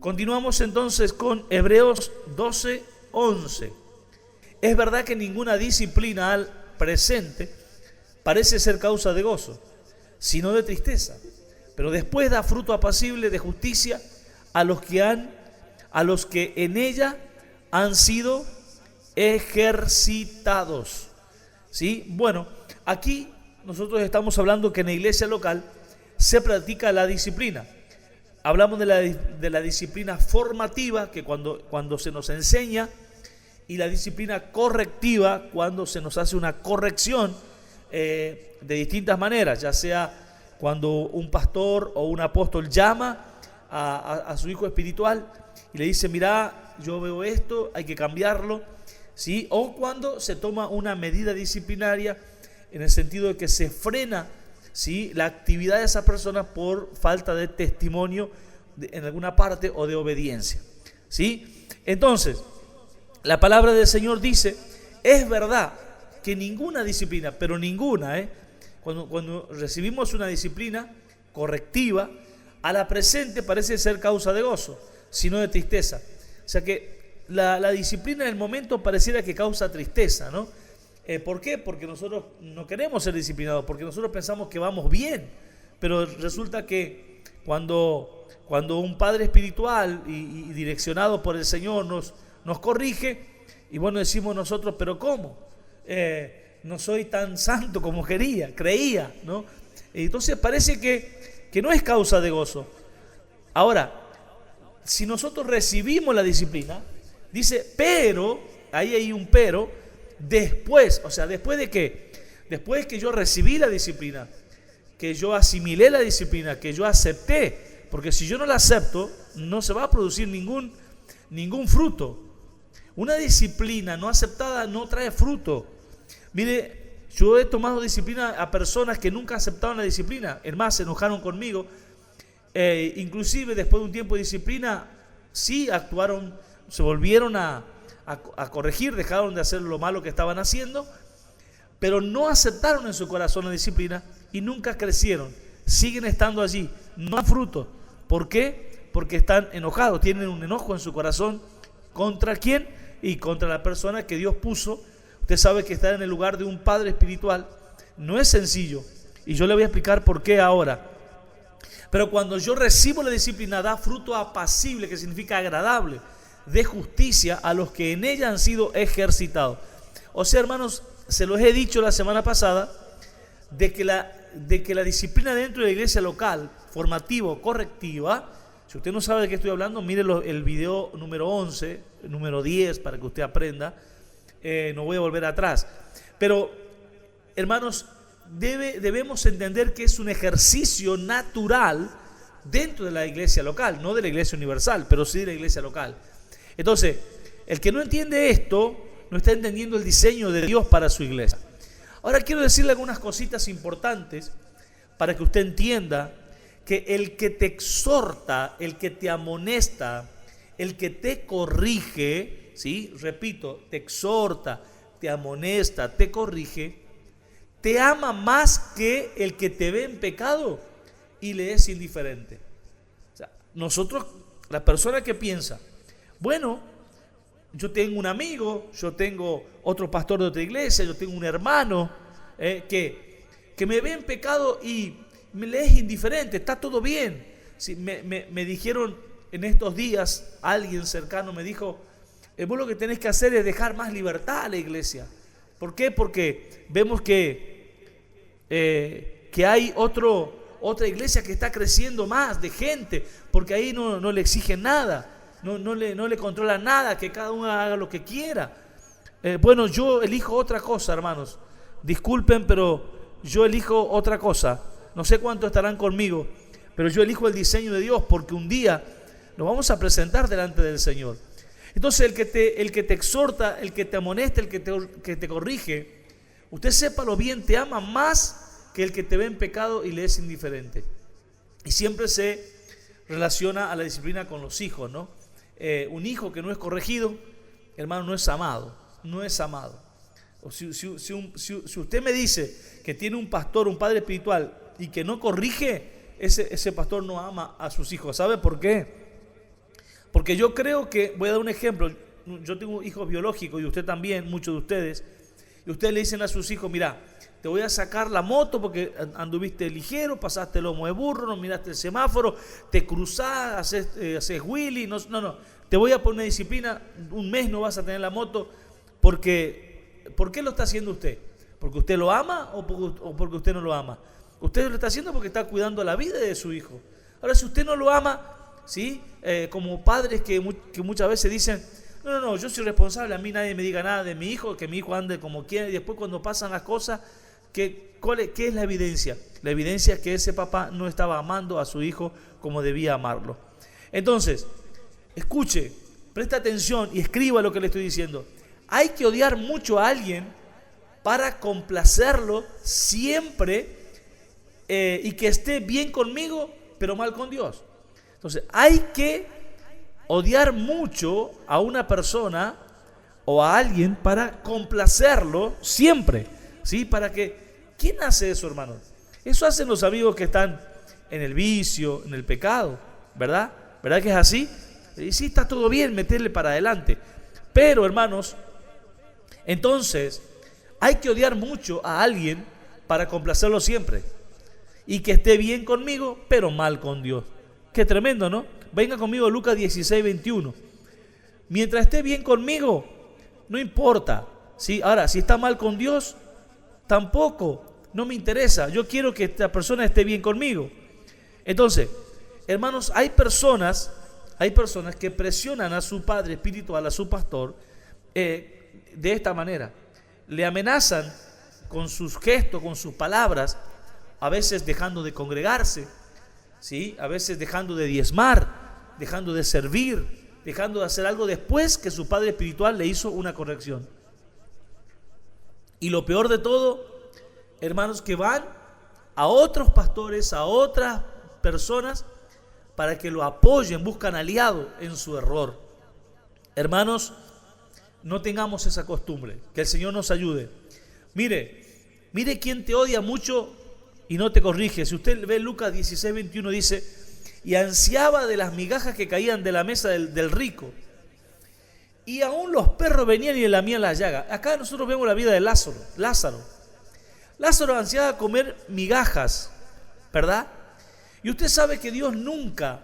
Continuamos entonces con Hebreos 12:11. Es verdad que ninguna disciplina al presente parece ser causa de gozo, sino de tristeza, pero después da fruto apacible de justicia a los que en ella han sido ejercitados. ¿Sí? Bueno, aquí nosotros estamos hablando que en la iglesia local se practica la disciplina. Hablamos de la disciplina formativa, que cuando se nos enseña, y la disciplina correctiva, cuando se nos hace una corrección de distintas maneras, ya sea cuando un pastor o un apóstol llama a su hijo espiritual y le dice: mira, yo veo esto, hay que cambiarlo, ¿sí? O cuando se toma una medida disciplinaria en el sentido de que se frena, ¿sí?, la actividad de esa persona por falta de testimonio en alguna parte o de obediencia, ¿sí? Entonces, la palabra del Señor dice: es verdad que ninguna disciplina, pero ninguna, cuando recibimos una disciplina correctiva, a la presente parece ser causa de gozo, sino de tristeza. O sea que la disciplina en el momento pareciera que causa tristeza, ¿no? ¿Por qué? Porque nosotros no queremos ser disciplinados, porque nosotros pensamos que vamos bien, pero resulta que cuando un padre espiritual y direccionado por el Señor nos corrige, y bueno, decimos nosotros: pero ¿cómo? No soy tan santo como creía, ¿no? Entonces parece que no es causa de gozo. Ahora, si nosotros recibimos la disciplina, dice: pero, ahí hay un pero, después, o sea, ¿después de qué? Después que yo recibí la disciplina, que yo asimilé la disciplina, que yo acepté, porque si yo no la acepto, no se va a producir ningún fruto. Una disciplina no aceptada no trae fruto. Mire, yo he tomado disciplina a personas que nunca aceptaron la disciplina, es más, se enojaron conmigo, inclusive después de un tiempo de disciplina, sí actuaron, se volvieron a corregir, dejaron de hacer lo malo que estaban haciendo, pero no aceptaron en su corazón la disciplina y nunca crecieron, siguen estando allí, no dan fruto. ¿Por qué? Porque están enojados, tienen un enojo en su corazón. ¿Contra quién? Y contra la persona que Dios puso. Usted sabe que estar en el lugar de un padre espiritual no es sencillo, y yo le voy a explicar por qué ahora. Pero cuando yo recibo la disciplina, da fruto apacible, que significa agradable, de justicia a los que en ella han sido ejercitados. O sea, hermanos, se los he dicho la semana pasada, de que la disciplina dentro de la iglesia local, formativa, correctiva, si usted no sabe de qué estoy hablando, mire el video número 11, número 10, para que usted aprenda. No voy a volver atrás. Pero, hermanos, debemos entender que es un ejercicio natural dentro de la iglesia local, no de la iglesia universal, pero sí de la iglesia local. Entonces, el que no entiende esto, no está entendiendo el diseño de Dios para su iglesia. Ahora quiero decirle algunas cositas importantes para que usted entienda que el que te exhorta, el que te amonesta, el que te corrige, ¿sí? Repito, te exhorta, te amonesta, te corrige, te ama más que el que te ve en pecado y le es indiferente. O sea, nosotros, la persona que piensa: bueno, yo tengo un amigo, yo tengo otro pastor de otra iglesia, yo tengo un hermano que me ve en pecado y me le es indiferente, está todo bien. Sí, me dijeron en estos días, alguien cercano me dijo: vos lo que tenés que hacer es dejar más libertad a la iglesia. ¿Por qué? Porque vemos que hay otra iglesia que está creciendo más de gente, porque ahí no le exigen nada. No le controla nada, que cada uno haga lo que quiera. Bueno, yo elijo otra cosa, hermanos. Disculpen, pero yo elijo otra cosa. No sé cuántos estarán conmigo, pero yo elijo el diseño de Dios, porque un día nos vamos a presentar delante del Señor. Entonces, el que te exhorta, el que te amonesta, el que te corrige, usted sépalo bien, te ama más que el que te ve en pecado y le es indiferente. Y siempre se relaciona a la disciplina con los hijos, ¿no? Un hijo que no es corregido, hermano, no es amado. O si usted me dice que tiene un pastor, un padre espiritual, y que no corrige, ese pastor no ama a sus hijos. ¿Sabe por qué? Porque yo creo que, voy a dar un ejemplo, yo tengo hijos biológicos y usted también, muchos de ustedes, y ustedes le dicen a sus hijos, mira, te voy a sacar la moto porque anduviste ligero, pasaste el lomo de burro, no miraste el semáforo, te cruzás, haces wheelie, no, te voy a poner una disciplina, un mes no vas a tener la moto, porque, ¿por qué lo está haciendo usted? ¿Porque usted lo ama o porque usted no lo ama? Usted lo está haciendo porque está cuidando la vida de su hijo. Ahora, si usted no lo ama, ¿sí? Como padres que muchas veces dicen, no, yo soy responsable, a mí nadie me diga nada de mi hijo, que mi hijo ande como quiera, y después cuando pasan las cosas, ¿qué es la evidencia? La evidencia es que ese papá no estaba amando a su hijo como debía amarlo. Entonces, escuche, presta atención y escriba lo que le estoy diciendo. Hay que odiar mucho a alguien para complacerlo siempre y que esté bien conmigo, pero mal con Dios. Entonces, hay que odiar mucho a una persona o a alguien para complacerlo siempre, ¿sí? Para que, ¿quién hace eso, hermanos? Eso hacen los amigos que están en el vicio, en el pecado, ¿verdad? ¿Verdad que es así? Y sí, está todo bien, meterle para adelante. Pero, hermanos, entonces, hay que odiar mucho a alguien para complacerlo siempre. Y que esté bien conmigo, pero mal con Dios. Qué tremendo, ¿no? Venga conmigo Lucas 16, 21. Mientras esté bien conmigo, no importa, ¿sí? Ahora, si está mal con Dios, tampoco, no me interesa. Yo quiero que esta persona esté bien conmigo. Entonces, hermanos, hay personas que presionan a su padre espiritual, a su pastor, de esta manera. Le amenazan con sus gestos, con sus palabras, a veces dejando de congregarse, ¿sí? A veces dejando de diezmar, dejando de servir, dejando de hacer algo después que su padre espiritual le hizo una corrección. Y lo peor de todo, hermanos, que van a otros pastores, a otras personas para que lo apoyen, buscan aliado en su error. Hermanos, no tengamos esa costumbre, que el Señor nos ayude. Mire quién te odia mucho y no te corrige. Si usted ve Lucas 16, 21, dice, y ansiaba de las migajas que caían de la mesa del rico, y aún los perros venían y le lamían las llagas. Acá nosotros vemos la vida de Lázaro ansiaba comer migajas, ¿verdad? Y usted sabe que Dios nunca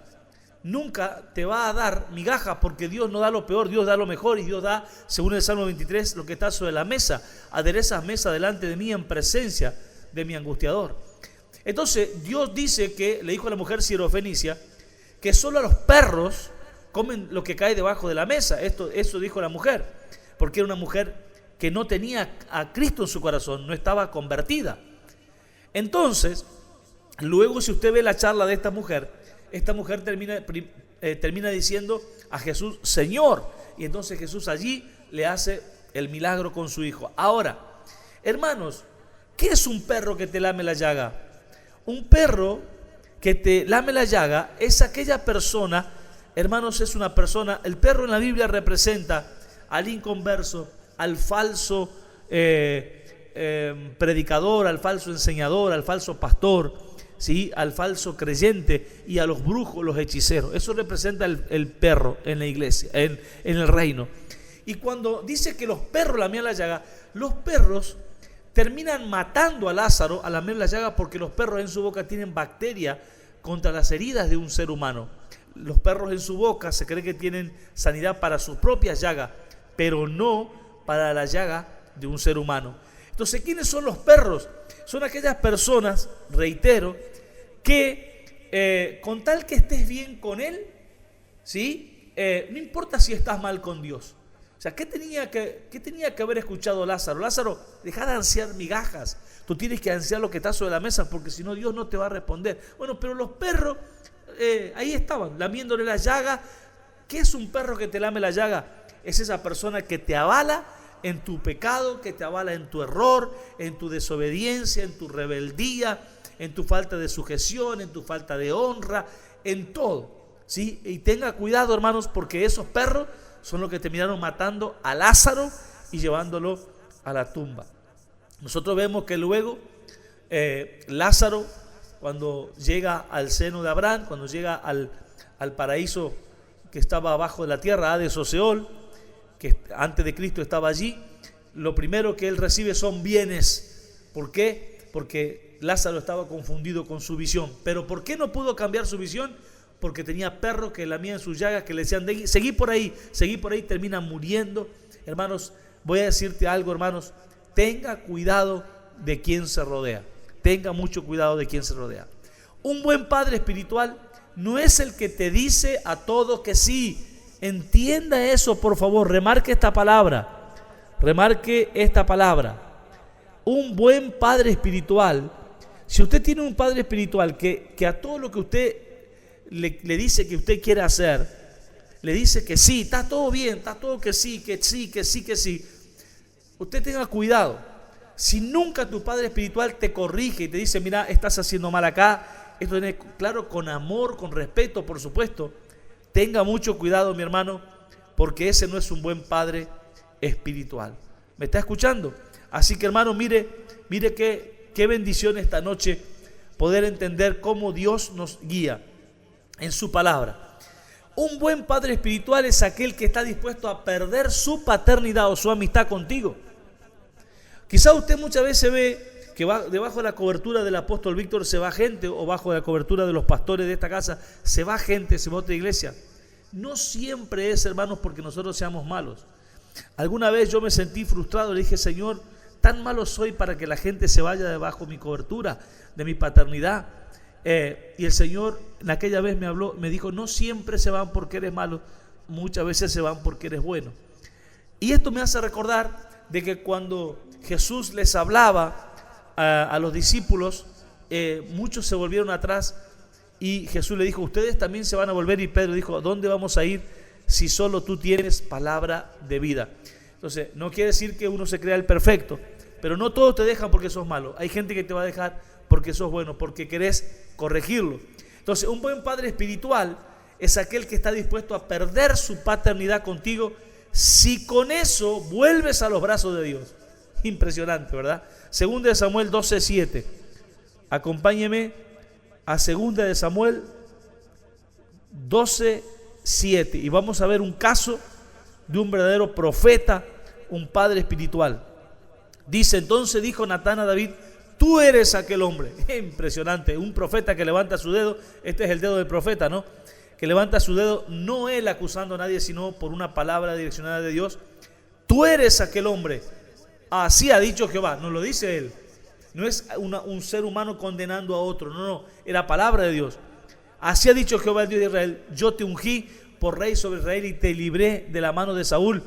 te va a dar migajas, porque Dios no da lo peor, Dios da lo mejor, y Dios da, según el Salmo 23, lo que está sobre la mesa. Aderezas mesa delante de mí en presencia de mi angustiador. Entonces Dios dice que, le dijo a la mujer sirofenicia, que solo a los perros comen lo que cae debajo de la mesa. Eso dijo la mujer, porque era una mujer que no tenía a Cristo en su corazón, no estaba convertida. Entonces, luego si usted ve la charla de esta mujer termina diciendo a Jesús, Señor, y entonces Jesús allí le hace el milagro con su hijo. Ahora, hermanos, ¿qué es un perro que te lame la llaga? Un perro que te lame la llaga es aquella persona, hermanos, es una persona, el perro en la Biblia representa al inconverso, al falso predicador, al falso enseñador, al falso pastor, ¿sí? Al falso creyente y a los brujos, los hechiceros. Eso representa el perro en la iglesia, en el reino. Y cuando dice que los perros lamían la llaga, los perros terminan matando a Lázaro al lamer la llaga, porque los perros en su boca tienen bacteria contra las heridas de un ser humano. Los perros en su boca se cree que tienen sanidad para sus propias llagas, pero no para la llaga de un ser humano. Entonces, ¿quiénes son los perros? Son aquellas personas, reitero, que con tal que estés bien con él, ¿sí? No importa si estás mal con Dios. O sea, ¿qué tenía que haber escuchado Lázaro? Lázaro, deja de ansiar migajas. Tú tienes que ansiar lo que está sobre la mesa, porque si no Dios no te va a responder. Bueno, pero los perros ahí estaban, lamiéndole la llaga. ¿Qué es un perro que te lame la llaga? Es esa persona que te avala en tu pecado, que te avala en tu error, en tu desobediencia, en tu rebeldía, en tu falta de sujeción, en tu falta de honra, en todo, ¿sí? Y tenga cuidado, hermanos, porque esos perros son los que terminaron matando a Lázaro y llevándolo a la tumba. Nosotros vemos que luego Lázaro, cuando llega al seno de Abraham, cuando llega al paraíso que estaba abajo de la tierra, Hades o Seol, que antes de Cristo estaba allí. Lo primero que él recibe son bienes. ¿Por qué? Porque Lázaro estaba confundido con su visión. ¿Pero por qué no pudo cambiar su visión? Porque tenía perros que lamían sus llagas, que le decían, seguí por ahí, termina muriendo. Hermanos, voy a decirte algo, hermanos, tenga cuidado de quien se rodea. Tenga mucho cuidado de quien se rodea. Un buen padre espiritual no es el que te dice a todo que sí. Entienda eso, por favor, remarque esta palabra. Un buen padre espiritual, si usted tiene un padre espiritual que a todo lo que usted le dice que usted quiere hacer, le dice que sí, está todo bien, está todo que sí, usted tenga cuidado. Si nunca tu padre espiritual te corrige y te dice, mira, estás haciendo mal acá, esto tiene claro, con amor, con respeto, por supuesto, tenga mucho cuidado, mi hermano, porque ese no es un buen padre espiritual. ¿Me está escuchando? Así que, hermano, mire qué bendición esta noche poder entender cómo Dios nos guía en su palabra. Un buen padre espiritual es aquel que está dispuesto a perder su paternidad o su amistad contigo. Quizá usted muchas veces ve que debajo de la cobertura del apóstol Víctor se va gente, o bajo la cobertura de los pastores de esta casa se va gente, se va a otra iglesia. No siempre es, hermanos, porque nosotros seamos malos. Alguna vez yo me sentí frustrado, le dije, Señor, tan malo soy para que la gente se vaya debajo de mi cobertura, de mi paternidad. Y el Señor en aquella vez me habló, me dijo, no siempre se van porque eres malo, muchas veces se van porque eres bueno. Y esto me hace recordar de que cuando Jesús les hablaba a los discípulos, muchos se volvieron atrás y Jesús le dijo, ustedes también se van a volver, y Pedro dijo, ¿a dónde vamos a ir si solo tú tienes palabra de vida? Entonces, no quiere decir que uno se crea el perfecto, pero no todos te dejan porque sos malo. Hay gente que te va a dejar porque sos bueno, porque querés corregirlo. Entonces, un buen padre espiritual es aquel que está dispuesto a perder su paternidad contigo si con eso vuelves a los brazos de Dios. Impresionante, ¿verdad? Segunda de Samuel 12:7. Acompáñeme a Segunda de Samuel 12:7 y vamos a ver un caso de un verdadero profeta, un padre espiritual. Dice, entonces dijo Natán a David, tú eres aquel hombre. Impresionante, un profeta que levanta su dedo. Este es el dedo del profeta, ¿no? Que levanta su dedo, no él acusando a nadie, sino por una palabra direccionada de Dios. Tú eres aquel hombre. Así ha dicho Jehová. No lo dice él. No es un ser humano condenando a otro. No, era palabra de Dios. Así ha dicho Jehová, el Dios de Israel. Yo te ungí por rey sobre Israel y te libré de la mano de Saúl.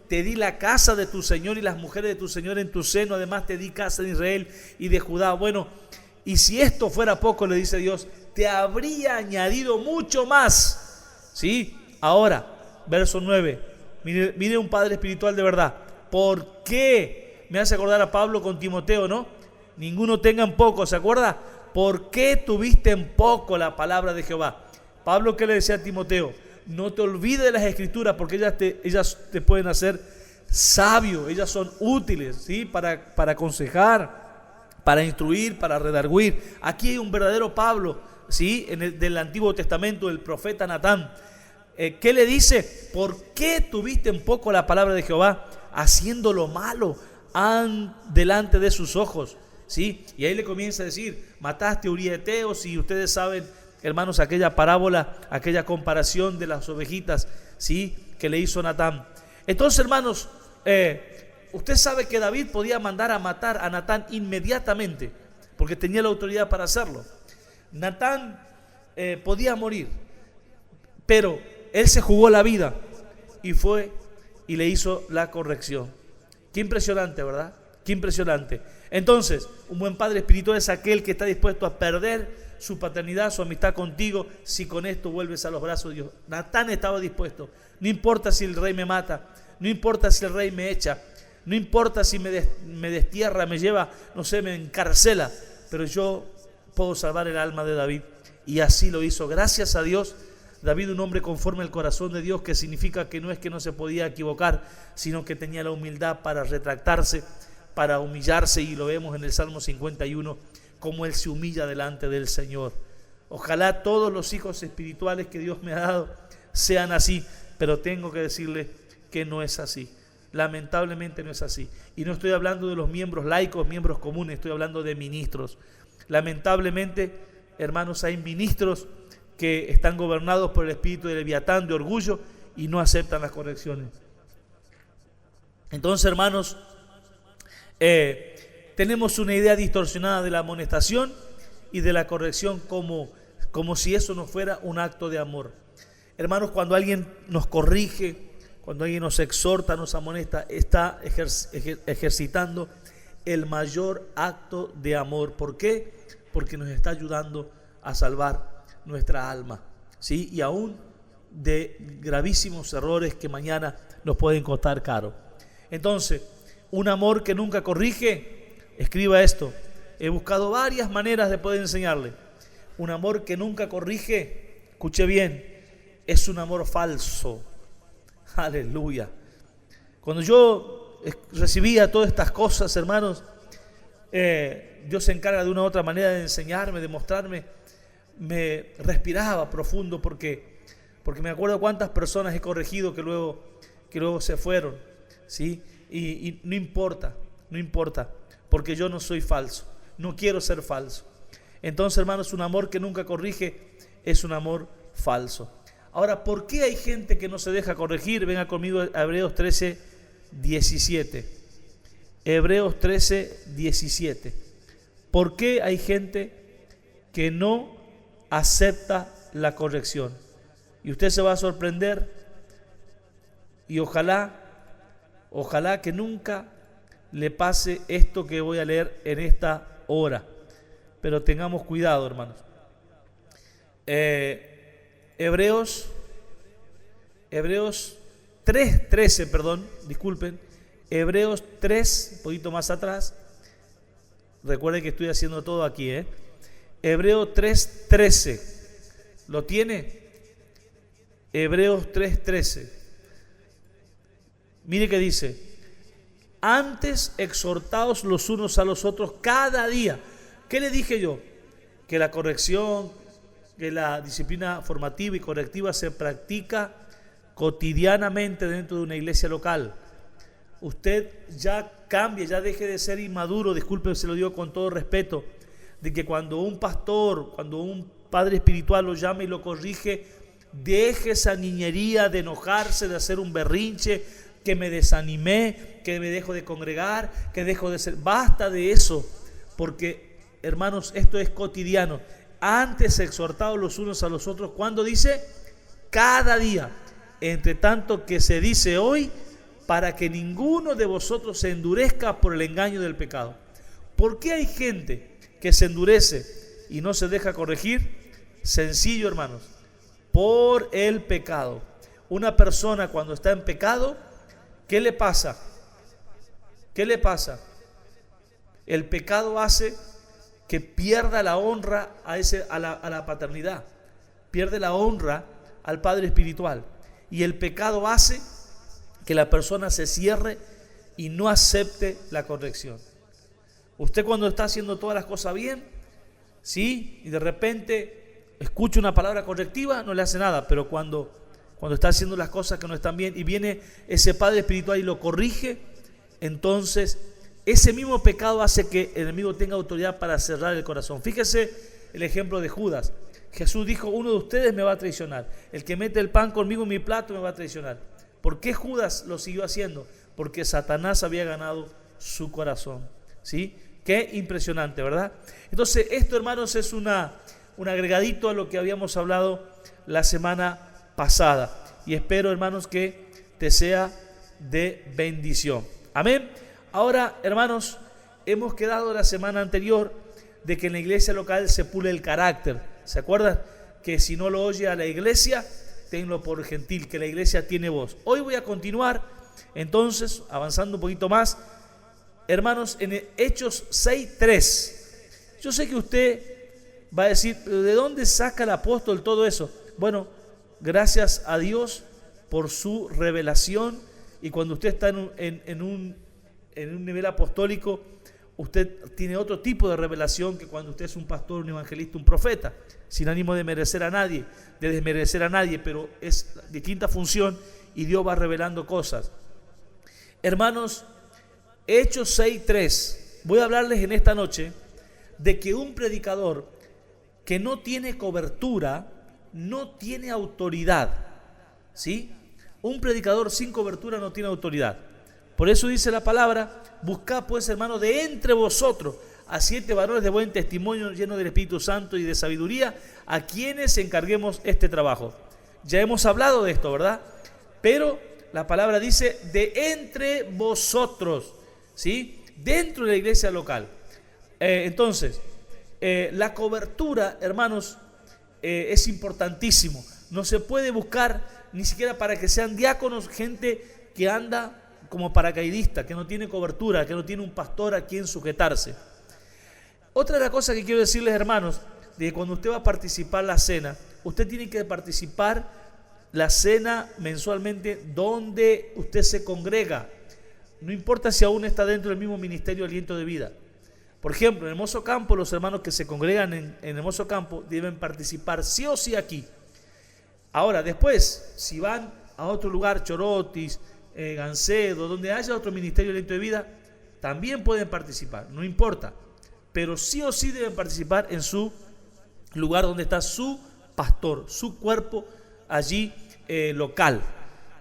Te di la casa de tu Señor y las mujeres de tu Señor en tu seno. Además te di casa de Israel y de Judá. Bueno, y si esto fuera poco, le dice Dios, te habría añadido mucho más. ¿Sí? Ahora, verso 9. Mire un padre espiritual de verdad. ¿Por qué? Me hace acordar a Pablo con Timoteo, ¿no? Ninguno tenga en poco, ¿se acuerda? ¿Por qué tuviste en poco la palabra de Jehová? Pablo, ¿qué le decía a Timoteo? No te olvides de las escrituras, porque ellas te pueden hacer sabio, ellas son útiles, ¿sí? Para aconsejar, para instruir, para redarguir. Aquí hay un verdadero Pablo, ¿sí? Del Antiguo Testamento, el profeta Natán. ¿Qué le dice? ¿Por qué tuviste en poco la palabra de Jehová? Haciendo lo malo delante de sus ojos, ¿sí? Y ahí le comienza a decir, mataste a Uría Eteo. Si ustedes saben, hermanos, aquella parábola, aquella comparación de las ovejitas, ¿sí? Que le hizo Natán. Entonces, hermanos, usted sabe que David podía mandar a matar a Natán inmediatamente, porque tenía la autoridad para hacerlo. Natán podía morir, pero él se jugó la vida y fue y le hizo la corrección. Qué impresionante, ¿verdad? Qué impresionante. Entonces, un buen padre espiritual es aquel que está dispuesto a perder su paternidad, su amistad contigo, si con esto vuelves a los brazos de Dios. Natán estaba dispuesto. No importa si el rey me mata, no importa si el rey me echa, no importa si me destierra, me lleva, no sé, me encarcela, pero yo puedo salvar el alma de David. Y así lo hizo. Gracias a Dios, David, un hombre conforme al corazón de Dios, que significa que no es que no se podía equivocar, sino que tenía la humildad para retractarse, para humillarse, y lo vemos en el Salmo 51, como él se humilla delante del Señor. Ojalá todos los hijos espirituales que Dios me ha dado sean así, pero tengo que decirles que no es así. Lamentablemente no es así. Y no estoy hablando de los miembros laicos, miembros comunes, estoy hablando de ministros. Lamentablemente, hermanos, hay ministros que están gobernados por el espíritu de Leviatán, de orgullo, y no aceptan las correcciones. Entonces, hermanos, tenemos una idea distorsionada de la amonestación y de la corrección como si eso no fuera un acto de amor. Hermanos, cuando alguien nos corrige, cuando alguien nos exhorta, nos amonesta, está ejercitando el mayor acto de amor. ¿Por qué? Porque nos está ayudando a salvar nuestra alma, ¿sí? Y aún de gravísimos errores que mañana nos pueden costar caro. Entonces, un amor que nunca corrige, escriba esto. He buscado varias maneras de poder enseñarle. Un amor que nunca corrige, escuche bien, es un amor falso. Aleluya. Cuando yo recibía todas estas cosas, hermanos, Dios se encarga de una u otra manera de enseñarme, de mostrarme. Me respiraba profundo porque me acuerdo cuántas personas he corregido que luego se fueron, ¿sí? Y no importa, porque yo no soy falso, no quiero ser falso. Entonces, hermanos, un amor que nunca corrige es un amor falso. Ahora, ¿por qué hay gente que no se deja corregir? Venga conmigo a Hebreos 13, 17. Hebreos 13, 17. ¿Por qué hay gente que no acepta la corrección? Y usted se va a sorprender, y ojalá que nunca le pase esto que voy a leer en esta hora. Pero tengamos cuidado, hermanos. Hebreos 3:13, disculpen. Hebreos 3, un poquito más atrás. Recuerden que estoy haciendo todo aquí, Hebreos 3:13. ¿Lo tiene? Hebreos 3:13. Mire que dice: antes exhortaos los unos a los otros cada día. ¿Qué le dije yo? Que la corrección, que la disciplina formativa y correctiva se practica cotidianamente dentro de una iglesia local. Usted ya cambie, ya deje de ser inmaduro, disculpe, se lo digo con todo respeto, de que cuando un pastor, cuando un padre espiritual lo llama y lo corrige, deje esa niñería de enojarse, de hacer un berrinche, que me desanimé, que me dejo de congregar, que dejo de ser. Basta de eso, porque, hermanos, esto es cotidiano. Antes exhortados los unos a los otros, ¿cuándo dice? Cada día, entre tanto que se dice hoy, para que ninguno de vosotros se endurezca por el engaño del pecado. ¿Por qué hay gente que se endurece y no se deja corregir? Sencillo, hermanos, por el pecado. Una persona cuando está en pecado, ¿qué le pasa? ¿Qué le pasa? El pecado hace que pierda la honra a la paternidad, pierde la honra al Padre espiritual, y el pecado hace que la persona se cierre y no acepte la corrección. Usted cuando está haciendo todas las cosas bien, ¿sí? Y de repente escucha una palabra correctiva, no le hace nada, pero cuando está haciendo las cosas que no están bien y viene ese Padre espiritual y lo corrige, entonces ese mismo pecado hace que el enemigo tenga autoridad para cerrar el corazón. Fíjese el ejemplo de Judas. Jesús dijo: uno de ustedes me va a traicionar, el que mete el pan conmigo en mi plato me va a traicionar. ¿Por qué Judas lo siguió haciendo? Porque Satanás había ganado su corazón, ¿sí? Qué impresionante, ¿verdad? Entonces esto, hermanos, es un agregadito a lo que habíamos hablado la semana pasada, y espero, hermanos, que te sea de bendición. Amén. Ahora, hermanos, hemos quedado la semana anterior de que en la iglesia local se pule el carácter. ¿Se acuerdan? Que si no lo oye a la iglesia, tenlo por gentil, que la iglesia tiene voz. Hoy voy a continuar, entonces, avanzando un poquito más, hermanos, en Hechos 6:3. Yo sé que usted va a decir: ¿de dónde saca el apóstol todo eso? Bueno, gracias a Dios por su revelación, y cuando usted está en un nivel apostólico, usted tiene otro tipo de revelación que cuando usted es un pastor, un evangelista, un profeta, sin ánimo de merecer a nadie, de desmerecer a nadie, pero es distinta función y Dios va revelando cosas. Hermanos, Hechos 6:3, voy a hablarles en esta noche de que un predicador que no tiene cobertura, no tiene autoridad, ¿sí? Un predicador sin cobertura no tiene autoridad. Por eso dice la palabra: buscad pues, hermanos, de entre vosotros a 7 varones de buen testimonio, llenos del Espíritu Santo y de sabiduría, a quienes encarguemos este trabajo. Ya hemos hablado de esto, ¿verdad? Pero la palabra dice de entre vosotros, ¿sí? Dentro de la iglesia local. Entonces, la cobertura, hermanos, es importantísimo. No se puede buscar ni siquiera para que sean diáconos gente que anda como paracaidista, que no tiene cobertura, que no tiene un pastor a quien sujetarse. Otra de las cosas que quiero decirles, hermanos, de que cuando usted va a participar la cena, usted tiene que participar la cena mensualmente donde usted se congrega. No importa si aún está dentro del mismo ministerio de aliento de vida. Por ejemplo, en Hermoso Campo, los hermanos que se congregan en Hermoso Campo deben participar sí o sí aquí. Ahora, después, si van a otro lugar, Chorotis, Gancedo, donde haya otro ministerio de aliento de vida, también pueden participar, no importa. Pero sí o sí deben participar en su lugar donde está su pastor, su cuerpo allí local.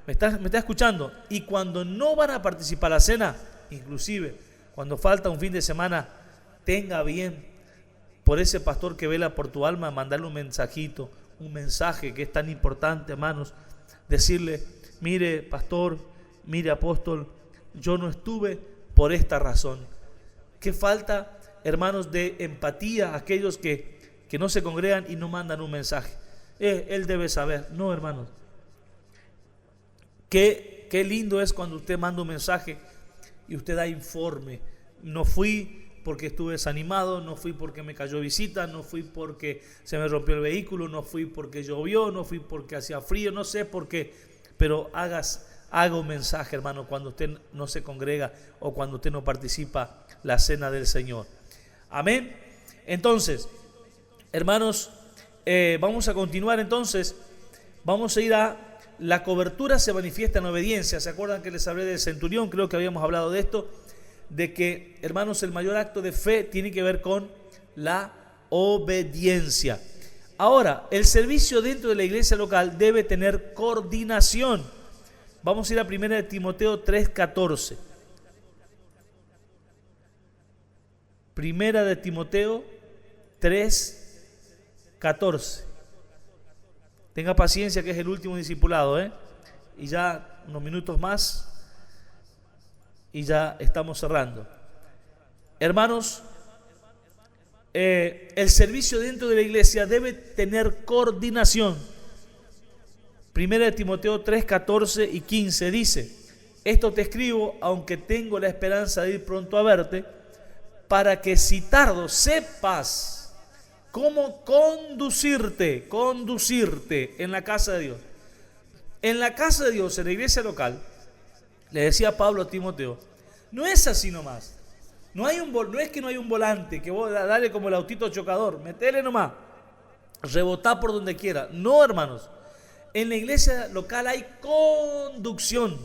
¿Me está escuchando? Y cuando no van a participar a la cena, inclusive cuando falta un fin de semana, tenga bien por ese pastor que vela por tu alma, mandarle un mensajito, un mensaje que es tan importante, hermanos. Decirle: mire, pastor, mire, apóstol, yo no estuve por esta razón. ¿Qué falta, hermanos, de empatía a aquellos que no se congregan y no mandan un mensaje? Él debe saber. No, hermanos. Qué lindo es cuando usted manda un mensaje y usted da informe. No fui porque estuve desanimado, no fui porque me cayó visita, no fui porque se me rompió el vehículo, no fui porque llovió, no fui porque hacía frío, no sé por qué. Pero haga un mensaje, hermano, cuando usted no se congrega o cuando usted no participa la cena del Señor. Amén. Entonces, hermanos, vamos a continuar entonces. Vamos a ir a la cobertura se manifiesta en obediencia. ¿Se acuerdan que les hablé del centurión? Creo que habíamos hablado de esto, de que, hermanos, el mayor acto de fe tiene que ver con la obediencia. Ahora, el servicio dentro de la iglesia local debe tener coordinación. Vamos a ir a 1 Timoteo 3:14. 1 Timoteo 3:14. Tenga paciencia, que es el último discipulado, y ya unos minutos más y ya estamos cerrando. Hermanos, el servicio dentro de la iglesia debe tener coordinación. 1 Timoteo 3:14 y 15 dice: esto te escribo, aunque tengo la esperanza de ir pronto a verte, para que si tardo sepas cómo conducirte en la casa de Dios. En la casa de Dios, en la iglesia local, le decía Pablo a Timoteo, no es así nomás. No es que no hay un volante, que vos dale como el autito chocador, metele nomás, rebotá por donde quiera. No, hermanos. En la iglesia local hay conducción.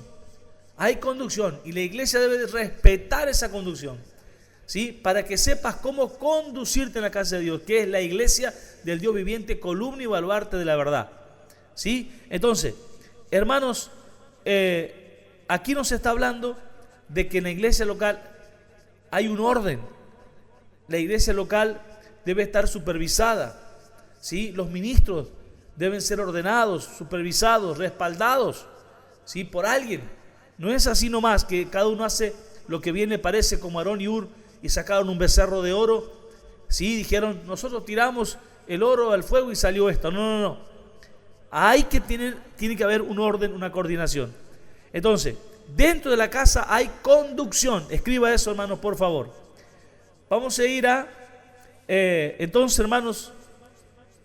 Hay conducción y la iglesia debe respetar esa conducción, ¿sí? Para que sepas cómo conducirte en la casa de Dios, que es la iglesia del Dios viviente, columna y baluarte de la verdad, ¿sí? Entonces, hermanos, aquí nos está hablando de que en la iglesia local hay un orden. La iglesia local debe estar supervisada, ¿sí? Los ministros deben ser ordenados, supervisados, respaldados, ¿sí? Por alguien. No es así nomás que cada uno hace lo que bien le parece, como Aarón y Hur, y sacaron un becerro de oro, ¿sí? Dijeron, nosotros tiramos el oro al fuego y salió esto. No. Tiene que haber un orden, una coordinación. Entonces, dentro de la casa hay conducción. Escriba eso, hermanos, por favor. Vamos a ir entonces, hermanos,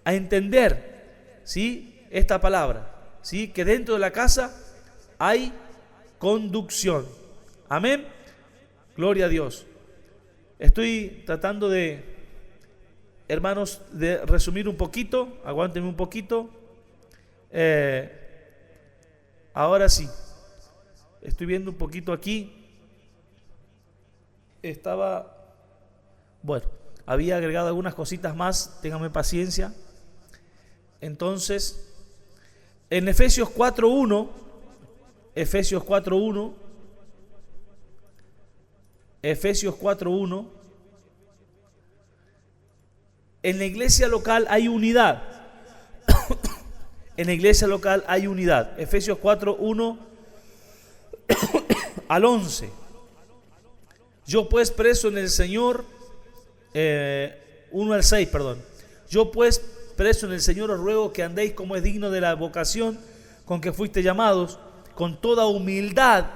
a entender, ¿sí? Esta palabra, ¿sí? Que dentro de la casa hay conducción. Amén. Gloria a Dios. Estoy tratando de, hermanos, de resumir un poquito. Aguántenme un poquito. Ahora sí. Estoy viendo un poquito aquí. Bueno, había agregado algunas cositas más. Ténganme paciencia. Entonces, en Efesios 4:1, Efesios 4:1, en la iglesia local hay unidad. En la iglesia local hay unidad. Efesios 4:1 al 11. Yo pues preso en el Señor, 1 al 6, perdón. Yo pues preso en el Señor os ruego que andéis como es digno de la vocación con que fuiste llamados, con toda humildad.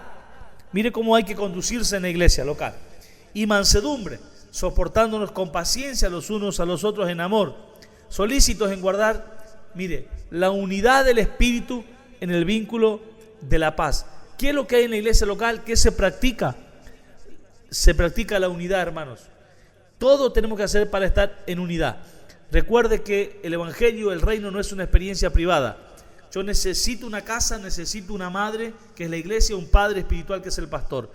Mire cómo hay que conducirse en la iglesia local. Y mansedumbre, soportándonos con paciencia los unos a los otros en amor, solícitos en guardar, mire, la unidad del Espíritu en el vínculo de la paz. ¿Qué es lo que hay en la iglesia local? ¿Qué se practica? Se practica la unidad, hermanos. Todo tenemos que hacer para estar en unidad. Recuerde que el evangelio, el reino no es una experiencia privada. Yo necesito una casa, necesito una madre, que es la iglesia, un padre espiritual, que es el pastor.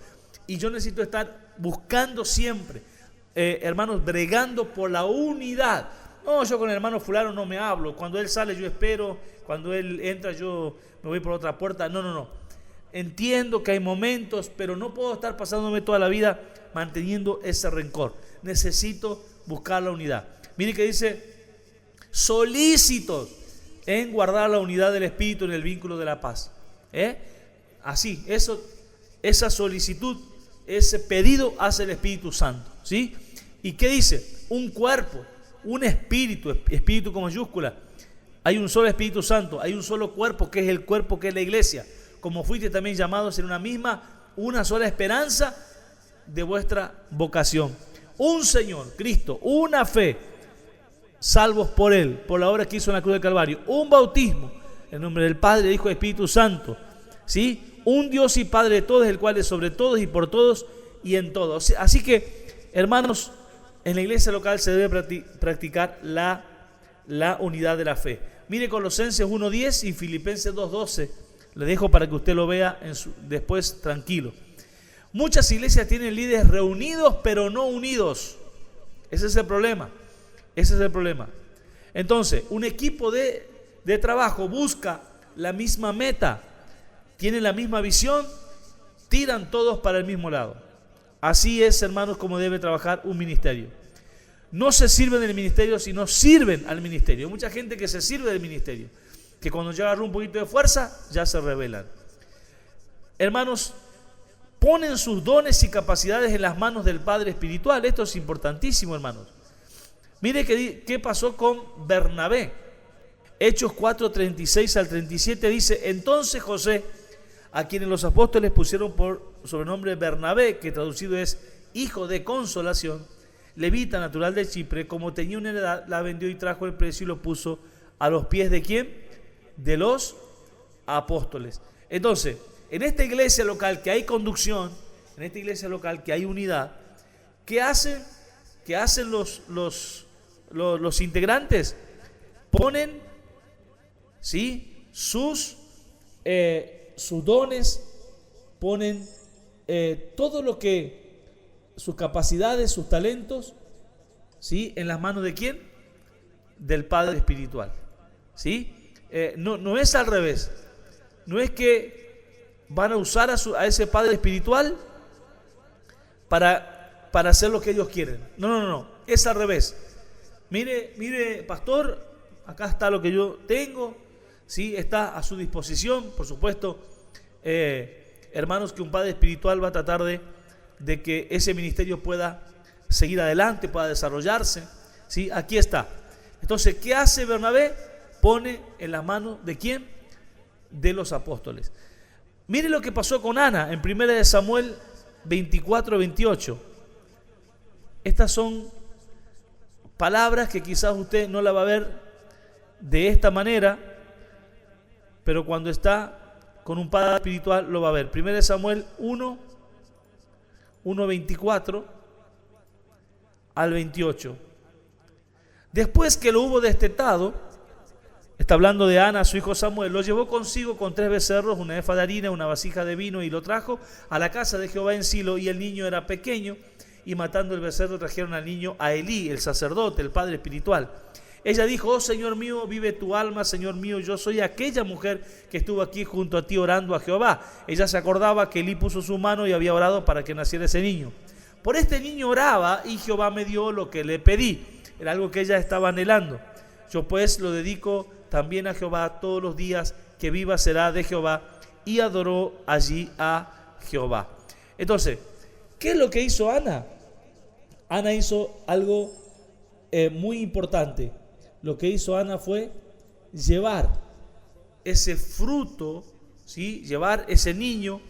Y yo necesito estar buscando siempre, hermanos, bregando por la unidad. No, yo con el hermano fulano no me hablo. Cuando él sale yo espero. Cuando él entra yo me voy por otra puerta. No. Entiendo que hay momentos, pero no puedo estar pasándome toda la vida manteniendo ese rencor. Necesito buscar la unidad. Mire que dice, solícitos en guardar la unidad del Espíritu en el vínculo de la paz. Así, esa solicitud, ese pedido hace el Espíritu Santo, ¿sí? ¿Y qué dice? Un cuerpo, un espíritu, espíritu con mayúscula. Hay un solo Espíritu Santo, hay un solo cuerpo, que es el cuerpo que es la iglesia. Como fuiste también llamados en una sola esperanza de vuestra vocación. Un Señor, Cristo, una fe, salvos por Él, por la obra que hizo en la cruz del Calvario. Un bautismo, en nombre del Padre, del Hijo y del Espíritu Santo. ¿Sí? Un Dios y Padre de todos, el cual es sobre todos y por todos y en todos. Así que, hermanos, en la iglesia local se debe practicar la unidad de la fe. Mire Colosenses 1:10 y Filipenses 2:12. Le dejo para que usted lo vea después tranquilo. Muchas iglesias tienen líderes reunidos pero no unidos. Ese es el problema. Entonces, un equipo de trabajo busca la misma meta, tienen la misma visión, tiran todos para el mismo lado. Así es, hermanos, como debe trabajar un ministerio. No se sirven del ministerio, sino sirven al ministerio. Hay mucha gente que se sirve del ministerio, que cuando ya agarró un poquito de fuerza, ya se rebelan. Hermanos, ponen sus dones y capacidades en las manos del Padre Espiritual. Esto es importantísimo, hermanos. Mire qué pasó con Bernabé. Hechos 4:36 al 37 dice, entonces José, a quienes los apóstoles pusieron por sobrenombre Bernabé, que traducido es hijo de consolación, levita natural de Chipre, como tenía una heredad, la vendió y trajo el precio y lo puso a los pies ¿de quién? De los apóstoles. Entonces, en esta iglesia local que hay conducción, en esta iglesia local que hay unidad, ¿qué hacen los integrantes? Ponen, ¿sí?, sus dones, ponen todo lo que, sus capacidades, sus talentos, ¿sí?, en las manos ¿de quién? Del Padre Espiritual, ¿sí? No es al revés. No es que van a usar a ese Padre Espiritual para hacer lo que ellos quieren. No. Es al revés. Mire, pastor, acá está lo que yo tengo, ¿sí? Está a su disposición. Por supuesto, hermanos, que un Padre Espiritual va a tratar de que ese ministerio pueda seguir adelante, pueda desarrollarse, ¿sí? Aquí está. Entonces, ¿qué hace Bernabé? Pone en las manos ¿de quién? De los apóstoles. Mire lo que pasó con Ana en 1 Samuel 24:28. Estas son palabras que quizás usted no la va a ver de esta manera, pero cuando está con un padre espiritual lo va a ver. 1 Samuel 1:24 al 28. Después que lo hubo destetado, está hablando de Ana, su hijo Samuel, lo llevó consigo con 3 becerros, una efa de harina, una vasija de vino, y lo trajo a la casa de Jehová en Silo, y el niño era pequeño, y matando el becerro trajeron al niño a Elí, el sacerdote, el padre espiritual. Ella dijo: oh Señor mío, vive tu alma, Señor mío, yo soy aquella mujer que estuvo aquí junto a ti orando a Jehová. Ella se acordaba que Elí puso su mano y había orado para que naciera ese niño. Por este niño oraba, y Jehová me dio lo que le pedí. Era algo que ella estaba anhelando. Yo pues lo dedico también a Jehová todos los días, que viva será de Jehová. Y adoró allí a Jehová. Entonces, ¿qué es lo que hizo Ana? Ana hizo algo muy importante. Lo que hizo Ana fue llevar ese fruto, ¿sí? Llevar ese niño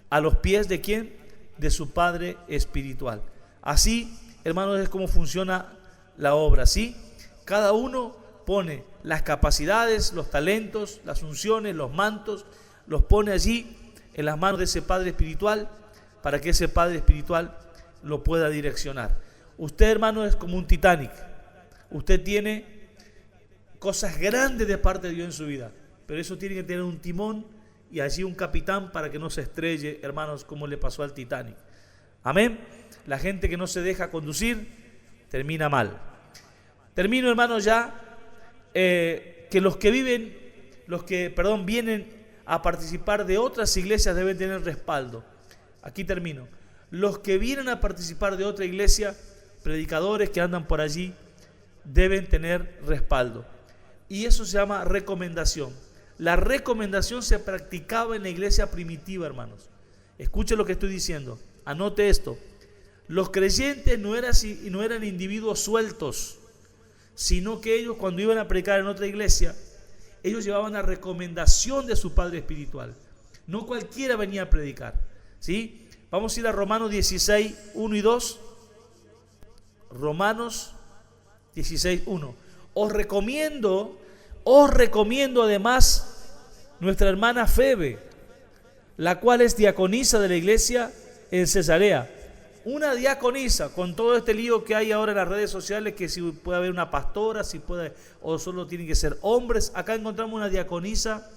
a los pies de ¿quién? De su padre espiritual. Así, hermanos, es como funciona la obra, ¿sí? Cada uno pone las capacidades, los talentos, las unciones, los mantos, los pone allí en las manos de ese padre espiritual, para que ese padre espiritual lo pueda direccionar. Usted, hermano, es como un Titanic. Usted tiene cosas grandes de parte de Dios en su vida, pero eso tiene que tener un timón y allí un capitán para que no se estrelle, hermanos, como le pasó al Titanic. Amén. La gente que no se deja conducir termina mal. Termino, hermanos, ya que los que vienen a participar de otras iglesias deben tener respaldo. Aquí termino. Los que vienen a participar de otra iglesia, predicadores que andan por allí, deben tener respaldo. Y eso se llama recomendación. La recomendación se practicaba en la iglesia primitiva, hermanos. Escuche lo que estoy diciendo. Anote esto. Los creyentes no eran individuos sueltos, sino que ellos, cuando iban a predicar en otra iglesia, ellos llevaban la recomendación de su padre espiritual. No cualquiera venía a predicar, ¿sí? Vamos a ir a Romanos 16, 1 y 2. Romanos 16, 1. Os recomiendo además nuestra hermana Febe, la cual es diaconisa de la iglesia en Cesarea. Una diaconisa, con todo este lío que hay ahora en las redes sociales, que si puede haber una pastora, si puede, o solo tienen que ser hombres. Acá encontramos una diaconisa,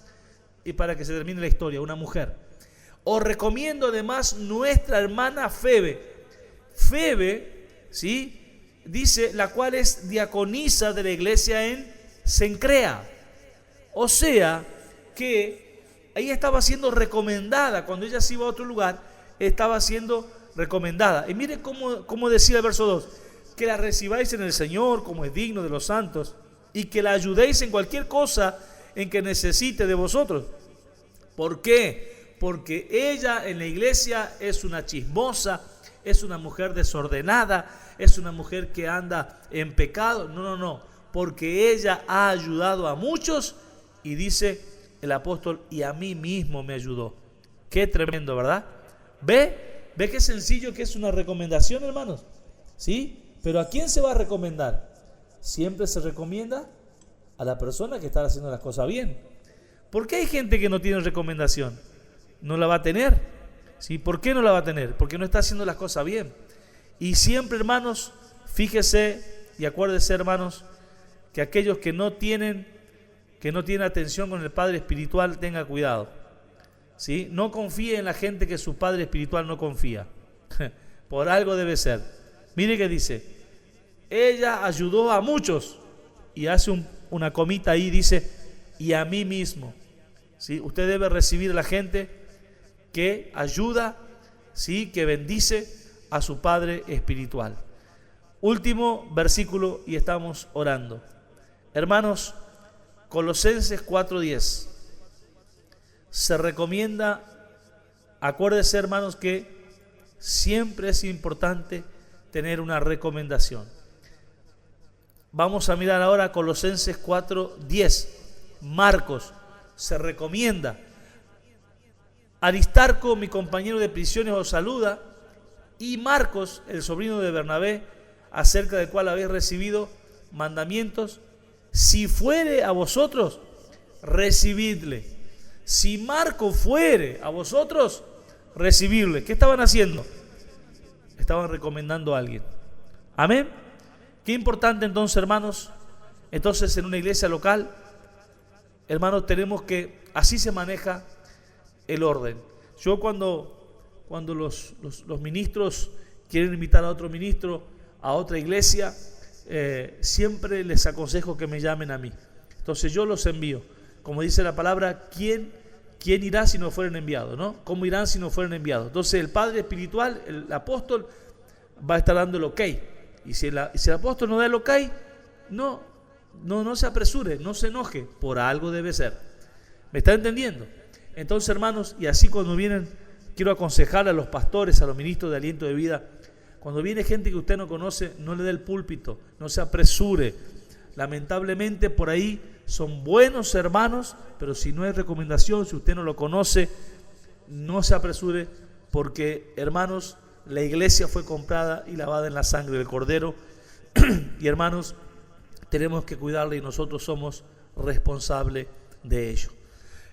y para que se termine la historia, una mujer. Os recomiendo además nuestra hermana Febe. Febe, ¿sí? Dice, la cual es diaconisa de la iglesia en Cencrea. O sea, que ella estaba siendo recomendada. Cuando ella se iba a otro lugar, estaba siendo recomendada. Y miren cómo decía el verso 2. Que la recibáis en el Señor, como es digno de los santos, y que la ayudéis en cualquier cosa en que necesite de vosotros. ¿Por qué? Porque ella en la iglesia es una chismosa, es una mujer desordenada, es una mujer que anda en pecado. No, porque ella ha ayudado a muchos, y dice el apóstol, y a mí mismo me ayudó. Qué tremendo, ¿verdad? ¿Ve qué sencillo que es una recomendación, hermanos? ¿Sí? Pero ¿a quién se va a recomendar? Siempre se recomienda a la persona que está haciendo las cosas bien. ¿Por qué hay gente que no tiene recomendación? No la va a tener. ¿Sí? ¿Por qué no la va a tener? Porque no está haciendo las cosas bien. Y siempre, hermanos, fíjese y acuérdese, hermanos, que aquellos que no tienen atención con el Padre espiritual, tenga cuidado. ¿Sí? No confíe en la gente que su Padre espiritual no confía. Por algo debe ser. Mire que dice, ella ayudó a muchos, y hace una comita ahí, dice, y a mí mismo. ¿Sí? Usted debe recibir a la gente que ayuda, ¿sí? Que bendice a su Padre espiritual. Último versículo y estamos orando. Hermanos, Colosenses 4:10. Se recomienda, acuérdese, hermanos, que siempre es importante tener una recomendación. Vamos a mirar ahora Colosenses 4:10. Marcos se recomienda. Aristarco, mi compañero de prisiones, os saluda, y Marcos, el sobrino de Bernabé, acerca del cual habéis recibido mandamientos. Si fuere a vosotros, recibidle. Si Marco fuere a vosotros, recibidle. ¿Qué estaban haciendo? Estaban recomendando a alguien. Amén. Qué importante entonces, hermanos. Entonces, en una iglesia local, hermanos, tenemos que, así se maneja el orden. Yo cuando los ministros quieren invitar a otro ministro a otra iglesia, siempre les aconsejo que me llamen a mí. Entonces yo los envío. Como dice la palabra, ¿quién irá si no fueren enviados? ¿No? ¿Cómo irán si no fueren enviados? Entonces el padre espiritual, el apóstol, va a estar dando el ok. Y si el apóstol no da el ok, no se apresure, no se enoje, por algo debe ser. ¿Me está entendiendo? Entonces, hermanos, y así cuando vienen, quiero aconsejar a los pastores, a los ministros de aliento de vida, cuando viene gente que usted no conoce, no le dé el púlpito, no se apresure. Lamentablemente por ahí son buenos hermanos, pero si no hay recomendación, si usted no lo conoce, no se apresure, porque, hermanos, la iglesia fue comprada y lavada en la sangre del Cordero. Y, hermanos, tenemos que cuidarla y nosotros somos responsables de ello.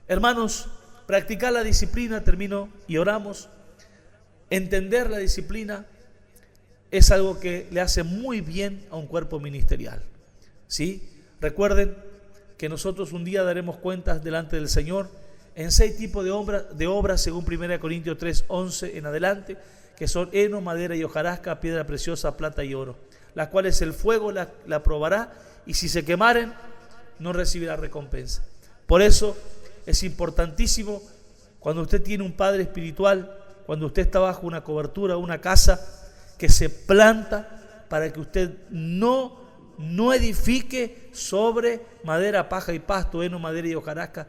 Hermanos, practicar la disciplina, termino y oramos. Entender la disciplina es algo que le hace muy bien a un cuerpo ministerial. ¿Sí? Recuerden que nosotros un día daremos cuentas delante del Señor en 6 tipos de obras según 1 Corintios 3:11 en adelante, que son heno, madera y hojarasca, piedra preciosa, plata y oro, las cuales el fuego la probará, y si se quemaren no recibirá recompensa. Por eso es importantísimo, cuando usted tiene un padre espiritual, cuando usted está bajo una cobertura, una casa, que se planta para que usted no edifique sobre madera, paja y pasto, heno, madera y hojarasca,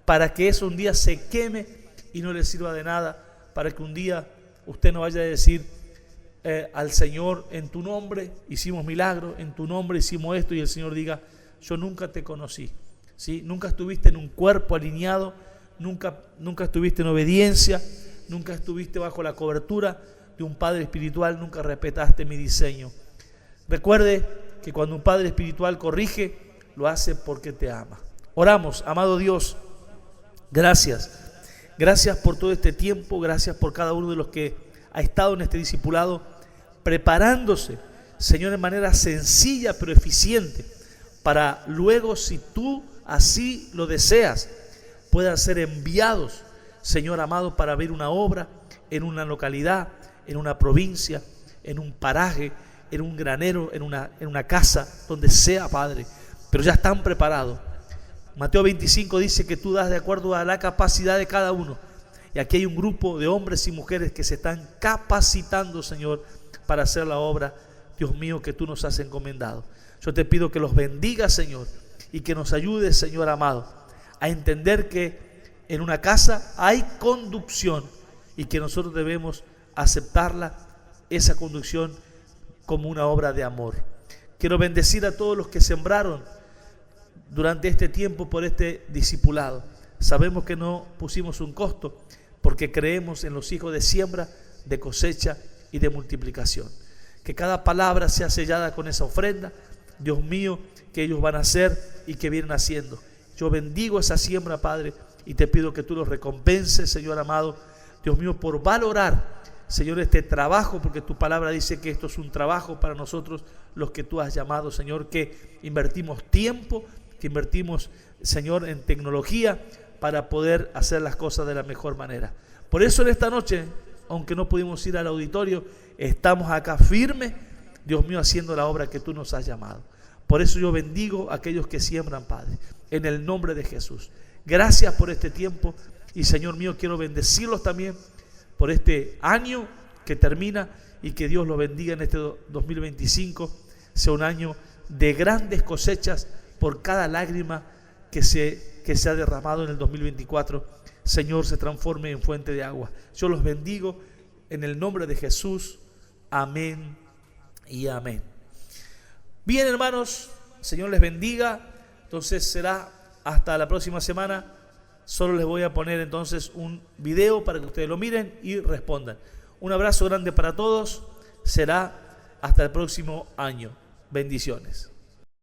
para que eso un día se queme y no le sirva de nada, para que un día usted no vaya a decir al Señor, en tu nombre hicimos milagros, en tu nombre hicimos esto, y el Señor diga, yo nunca te conocí. ¿Sí? Nunca estuviste en un cuerpo alineado, nunca estuviste en obediencia, nunca estuviste bajo la cobertura de un padre espiritual, nunca respetaste mi diseño. Recuerde que cuando un padre espiritual corrige, lo hace porque te ama. Oramos. Amado Dios, gracias por todo este tiempo, gracias por cada uno de los que ha estado en este discipulado, preparándose, Señor, en manera sencilla pero eficiente, para luego, si tú así lo deseas, puedan ser enviados, Señor amado, para ver una obra en una localidad, en una provincia, en un paraje, en un granero, en una casa, donde sea, Padre, pero ya están preparados. Mateo 25 dice que tú das de acuerdo a la capacidad de cada uno, y aquí hay un grupo de hombres y mujeres que se están capacitando, Señor, para hacer la obra, Dios mío, que tú nos has encomendado. Yo te pido que los bendigas, Señor, y que nos ayudes, Señor amado, a entender que en una casa hay conducción y que nosotros debemos aceptarla, esa conducción, como una obra de amor. Quiero bendecir a todos los que sembraron durante este tiempo por este discipulado. Sabemos que no pusimos un costo, porque creemos en los hijos de siembra, de cosecha y de multiplicación. Que cada palabra sea sellada con esa ofrenda, Dios mío, que ellos van a hacer y que vienen haciendo. Yo bendigo esa siembra, Padre, y te pido que tú los recompenses, Señor amado, Dios mío, por valorar, Señor, este trabajo, porque tu palabra dice que esto es un trabajo para nosotros, los que tú has llamado, Señor, que invertimos tiempo, que invertimos, Señor, en tecnología para poder hacer las cosas de la mejor manera. Por eso en esta noche, aunque no pudimos ir al auditorio, estamos acá firmes, Dios mío, haciendo la obra que tú nos has llamado. Por eso yo bendigo a aquellos que siembran, Padre, en el nombre de Jesús. Gracias por este tiempo, y Señor mío, quiero bendecirlos también por este año que termina, y que Dios los bendiga en este 2025, sea un año de grandes cosechas por cada lágrima que se ha derramado en el 2024. Señor, se transforme en fuente de agua. Yo los bendigo en el nombre de Jesús. Amén y amén. Bien, hermanos, Señor les bendiga. Entonces será hasta la próxima semana. Solo les voy a poner entonces un video para que ustedes lo miren y respondan. Un abrazo grande para todos. Será hasta el próximo año. Bendiciones.